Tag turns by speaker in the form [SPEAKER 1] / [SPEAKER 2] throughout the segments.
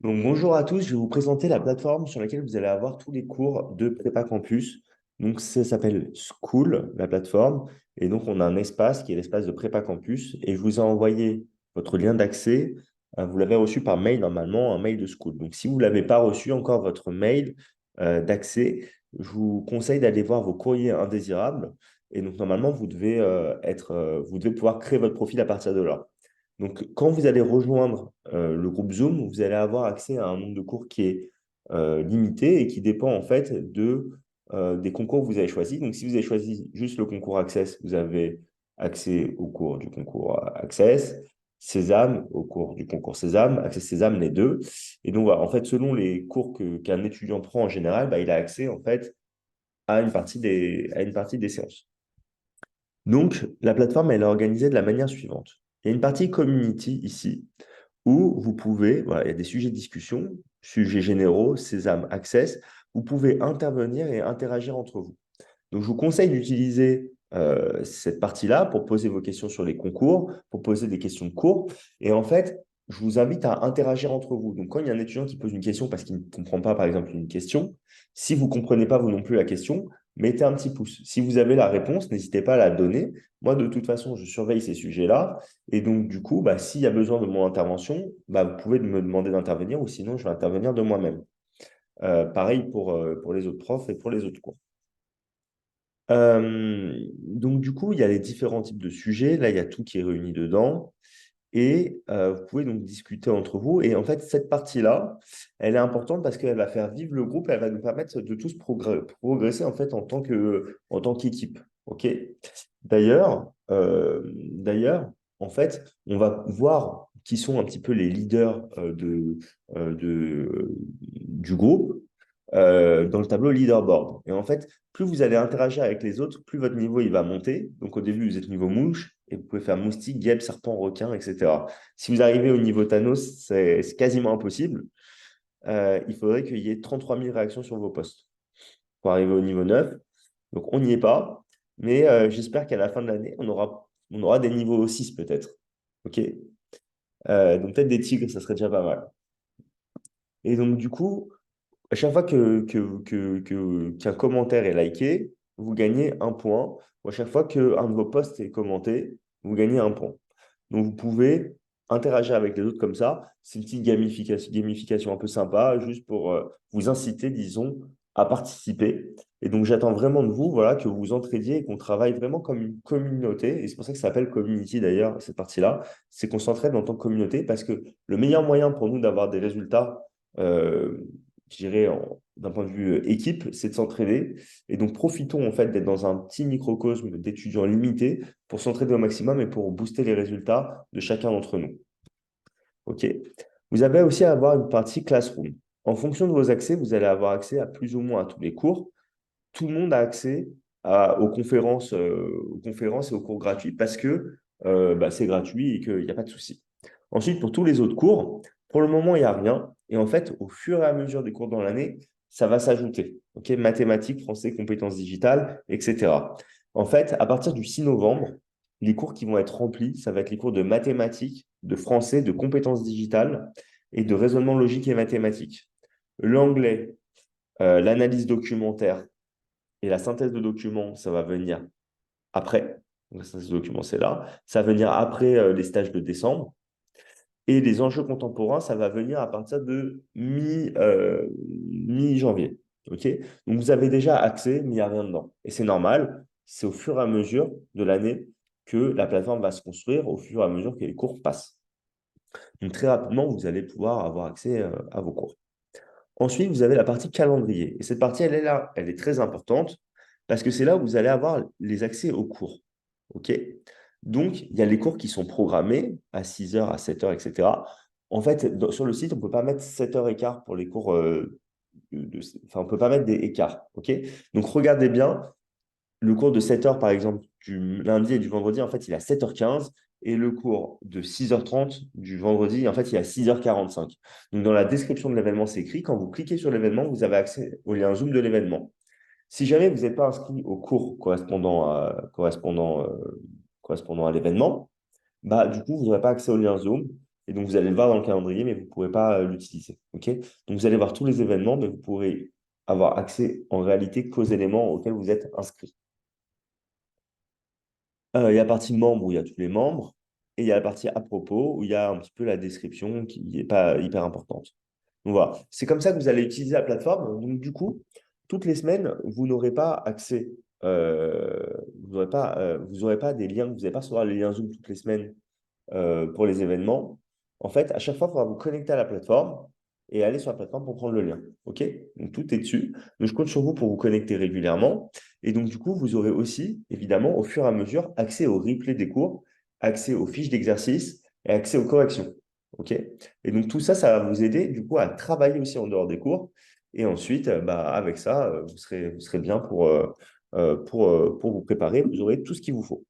[SPEAKER 1] Donc, bonjour à tous, je vais vous présenter la plateforme sur laquelle vous allez avoir tous les cours de Prépa Campus. Donc, ça s'appelle School, la plateforme. Et donc, on a un espace qui est l'espace de Prépa Campus. Et je vous ai envoyé votre lien d'accès. Vous l'avez reçu par mail, normalement, un mail de School. Donc, si vous ne l'avez pas reçu encore, votre mail d'accès, je vous conseille d'aller voir vos courriers indésirables. Et donc, normalement, vous devez pouvoir créer votre profil à partir de là. Donc, quand vous allez rejoindre le groupe Zoom, vous allez avoir accès à un nombre de cours qui est limité et qui dépend en fait des concours que vous avez choisis. Donc, si vous avez choisi juste le concours Access, vous avez accès au cours du concours Access, Sésame au cours du concours Sésame, Access Sésame, les deux. Et donc, voilà, en fait, selon les cours qu'un étudiant prend en général, bah, il a accès en fait à une partie des séances. Donc, la plateforme, elle est organisée de la manière suivante. Il y a une partie community ici où vous pouvez, voilà, il y a des sujets de discussion, sujets généraux, Sésame, Access, vous pouvez intervenir et interagir entre vous. Donc, je vous conseille d'utiliser cette partie-là pour poser vos questions sur les concours, pour poser des questions de cours. Et en fait, je vous invite à interagir entre vous. Donc, quand il y a un étudiant qui pose une question parce qu'il ne comprend pas, par exemple, une question, si vous ne comprenez pas vous non plus la question, mettez un petit pouce. Si vous avez la réponse, n'hésitez pas à la donner. Moi, de toute façon, je surveille ces sujets-là. Et donc, du coup, bah, s'il y a besoin de mon intervention, bah, vous pouvez me demander d'intervenir ou sinon, je vais intervenir de moi-même. Pareil pour les autres profs et pour les autres cours. Donc, du coup, il y a les différents types de sujets. Là, il y a tout qui est réuni dedans. Et vous pouvez donc discuter entre vous. Et en fait, cette partie-là, elle est importante parce qu'elle va faire vivre le groupe. Elle va nous permettre de tous progresser en fait en tant qu'équipe. OK? D'ailleurs, en fait, on va voir qui sont un petit peu les leaders du groupe dans le tableau leaderboard. Et en fait, plus vous allez interagir avec les autres, plus votre niveau il va monter. Donc au début, vous êtes niveau mouche et vous pouvez faire moustique, guêpe, serpent, requin, etc. Si vous arrivez au niveau Thanos, c'est quasiment impossible. Il faudrait qu'il y ait 33 000 réactions sur vos posts pour arriver au niveau 9. Donc on n'y est pas. Mais j'espère qu'à la fin de l'année, on aura des niveaux 6 peut-être. OK? Donc peut-être des tigres, ça serait déjà pas mal. Et donc du coup, à chaque fois qu'un commentaire est liké, vous gagnez un point. Ou à chaque fois qu'un de vos posts est commenté, vous gagnez un point. Donc, vous pouvez interagir avec les autres comme ça. C'est une petite gamification un peu sympa, juste pour vous inciter, disons, à participer. Et donc, j'attends vraiment de vous, voilà, que vous vous entraidiez et qu'on travaille vraiment comme une communauté. Et c'est pour ça que ça s'appelle Community, d'ailleurs, cette partie-là. C'est qu'on s'entraide en tant que communauté parce que le meilleur moyen pour nous d'avoir des résultats, euh, je dirais, d'un point de vue équipe, c'est de s'entraider. Et donc, profitons en fait d'être dans un petit microcosme d'étudiants limités pour s'entraider au maximum et pour booster les résultats de chacun d'entre nous. OK? Vous avez aussi à avoir une partie classroom. En fonction de vos accès, vous allez avoir accès à plus ou moins à tous les cours. Tout le monde a accès aux conférences et aux cours gratuits parce que bah, c'est gratuit et qu'il n'y a pas de souci. Ensuite, pour tous les autres cours, pour le moment, il n'y a rien. Et en fait, au fur et à mesure des cours dans l'année, ça va s'ajouter. OK? Mathématiques, français, compétences digitales, etc. En fait, à partir du 6 novembre, les cours qui vont être remplis, ça va être les cours de mathématiques, de français, de compétences digitales et de raisonnement logique et mathématique. L'anglais, l'analyse documentaire et la synthèse de documents, ça va venir après. Donc, la synthèse de documents, c'est là. Ça va venir après les stages de décembre. Et les enjeux contemporains, ça va venir à partir de mi-janvier. OK? Donc, vous avez déjà accès, mais il n'y a rien dedans. Et c'est normal. C'est au fur et à mesure de l'année que la plateforme va se construire, au fur et à mesure que les cours passent. Donc, très rapidement, vous allez pouvoir avoir accès à vos cours. Ensuite, vous avez la partie calendrier. Et cette partie, elle est là. Elle est très importante parce que c'est là où vous allez avoir les accès aux cours. OK? Donc, il y a les cours qui sont programmés à 6 heures, à 7 heures, etc. En fait, sur le site, on ne peut pas mettre 7 heures écart pour les cours. Enfin, on ne peut pas mettre des écarts. OK? Donc, regardez bien. Le cours de 7 heures, par exemple, du lundi et du vendredi, en fait, il est à 7h15. Et le cours de 6h30 du vendredi, en fait, il est à 6h45. Donc, dans la description de l'événement, c'est écrit. Quand vous cliquez sur l'événement, vous avez accès au lien Zoom de l'événement. Si jamais vous n'êtes pas inscrit au cours correspondant à l'événement, bah, du coup, vous n'aurez pas accès au lien Zoom Et donc, vous allez le voir dans le calendrier, mais vous ne pourrez pas l'utiliser. OK? Donc, vous allez voir tous les événements, mais vous pourrez avoir accès en réalité qu'aux éléments auxquels vous êtes inscrit. Il y a la partie membres où il y a tous les membres, et il y a la partie à propos où il y a un petit peu la description qui n'est pas hyper importante. Donc voilà, c'est comme ça que vous allez utiliser la plateforme. Donc du coup, toutes les semaines, vous n'aurez pas accès, vous aurez pas des liens, vous n'allez pas recevoir les liens Zoom toutes les semaines pour les événements. En fait, à chaque fois, il faudra vous connecter à la plateforme et aller sur la plateforme pour prendre le lien. OK? Donc, tout est dessus. Donc, je compte sur vous pour vous connecter régulièrement. Et donc, du coup, vous aurez aussi, évidemment, au fur et à mesure, accès au replay des cours, accès aux fiches d'exercice et accès aux corrections. OK? Et donc, tout ça, ça va vous aider, du coup, à travailler aussi en dehors des cours. Et ensuite, avec ça, vous serez bien pour vous préparer. Vous aurez tout ce qu'il vous faut.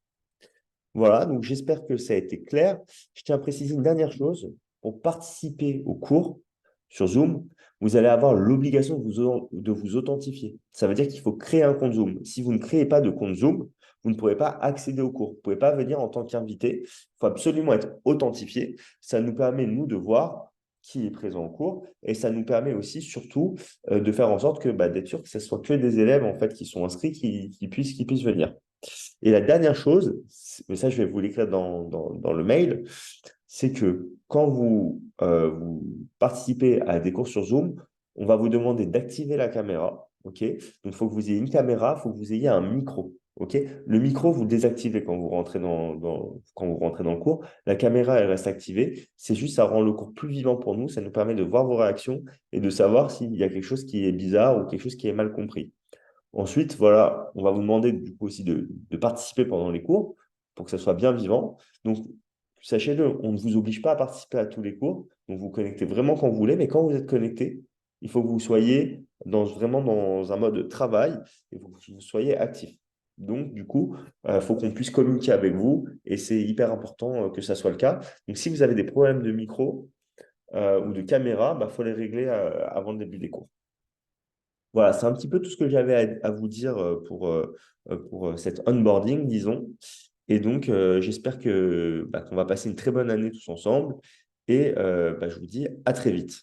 [SPEAKER 1] Voilà, donc j'espère que ça a été clair. Je tiens à préciser une dernière chose. Pour participer au cours sur Zoom, vous allez avoir l'obligation de vous authentifier. Ça veut dire qu'il faut créer un compte Zoom. Si vous ne créez pas de compte Zoom, vous ne pourrez pas accéder au cours. Vous ne pouvez pas venir en tant qu'invité. Il faut absolument être authentifié. Ça nous permet, nous, de voir qui est présent au cours. Et ça nous permet aussi, surtout, de faire en sorte que, d'être sûr que ce soit que des élèves en fait, qui sont inscrits qui puissent venir. Et la dernière chose, mais ça je vais vous l'écrire dans le mail, c'est que quand vous participez à des cours sur Zoom, on va vous demander d'activer la caméra. OK? Donc, il faut que vous ayez une caméra, il faut que vous ayez un micro. OK? Le micro, vous le désactivez quand vous rentrez quand vous rentrez dans le cours. La caméra, elle reste activée. C'est juste, ça rend le cours plus vivant pour nous. Ça nous permet de voir vos réactions et de savoir s'il y a quelque chose qui est bizarre ou quelque chose qui est mal compris. Ensuite, voilà, on va vous demander du coup aussi de participer pendant les cours pour que ça soit bien vivant. Donc, sachez-le, on ne vous oblige pas à participer à tous les cours. Donc, vous connectez vraiment quand vous voulez, mais quand vous êtes connecté, il faut que vous soyez vraiment dans un mode travail et que vous soyez actif. Donc, du coup, il faut qu'on puisse communiquer avec vous et c'est hyper important que ça soit le cas. Donc, si vous avez des problèmes de micro ou de caméra, il faut les régler avant le début des cours. Voilà, c'est un petit peu tout ce que j'avais à vous dire pour cet onboarding, disons. Et donc, j'espère qu'on va passer une très bonne année tous ensemble. Et je vous dis à très vite.